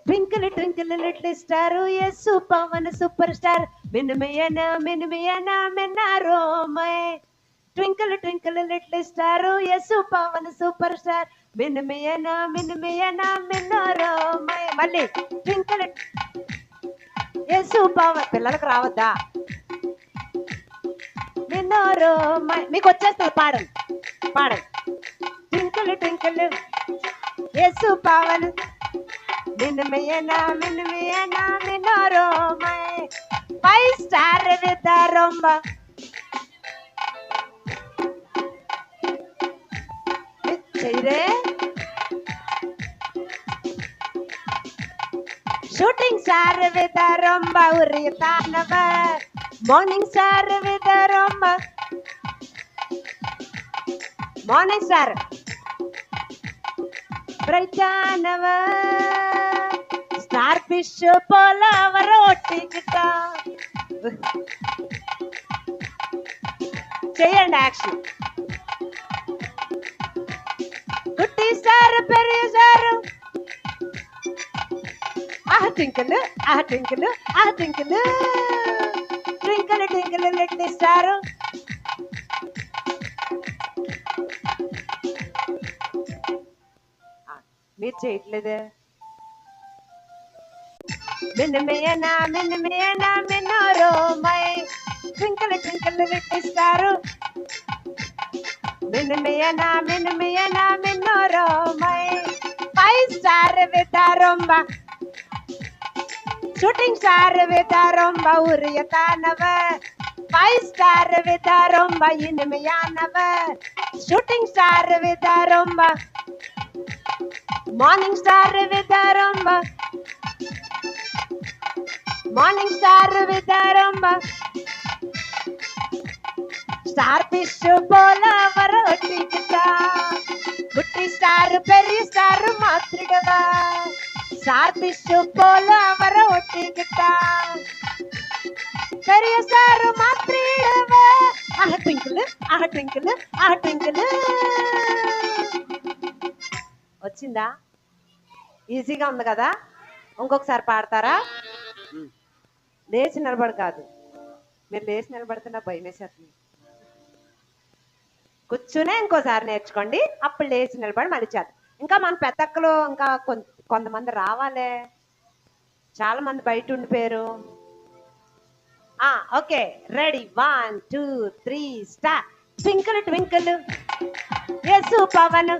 twinkle twinkle little star Yesu Pavan super star మిన్మియనా మిన్నారో మై twinkle twinkle little star Yesu Pavan super star మిన్మియనా మిన్నారో మై మళ్ళీ ట్వింకిల్ యేసు పవన్ పిల్లలకు రావద్దా మిన్నారో మై మీకు వచ్చేస్తుంది పాడండి ట్వింకిల్ ట్వింకిల్ యేసు పవన్ మిన్మియనా మిన్నారో మై 5 స్టార్ విత్ రొంబ చేయరే షూటింగ్ స్టార్ విత్ రొంబ ఉరితానవ మార్నింగ్ స్టార్ విత్ రొంబ మార్నింగ్ స్టార్ బ్రైటానవ స్టార్ ఫిష్ పోలవర ఒట్టికిట చేయండి యాక్షన్ కుట్టి సార్ పెరియ star twinkle twinkle twinkle twinkle twinkle little star మీరు చేయట్లేదే మిన్మియనా మిన్నారో మై ట్వింకిల్ ట్వింకిల్ లిటిల్ స్టార్ మిన్మియనా మిన్నారో మై 5 స్టార్ విత్ రొంబ షూటింగ్ స్టార్ విత్ రొంబ ఉరియతానవ 5 స్టార్ విత్ రొంబ ఇన్మియానవ షూటింగ్ స్టార్ విత్ రొంబ మార్నింగ్ స్టార్ విత్ రొంబ మార్నింగ్ స్టార్ విత్ రొంబ స్టార్ ఫిష్ పోలవర ఒట్టికిట కుట్టి స్టార్ పెరియ స్టార్ మాత్రిడవా స్టార్ ఫిష్ పోలవర ఒట్టికిట పెరియ స్టార్ మాత్రిడవా ట్వింకిల్ ట్వింకిల్ ట్వింకిల్ వచ్చిందా ఈజీగా ఉంది కదా ఇంకొకసారి పాడతారా లేచి నిలబడి కాదు మీరు లేచి నిలబడితే నాకు భయం వేసేస్తుంది కూర్చునే ఇంకోసారి నేర్చుకోండి అప్పుడు లేచి నిలబడి మళ్ళీ చేద్దాం ఇంకా మన పెద్దక్కలు ఇంకా కొంతమంది రావాలే చాలా మంది బయట ఉండిపోయారు okay ready 1 2 3 start twinkle twinkle Yesu Pawan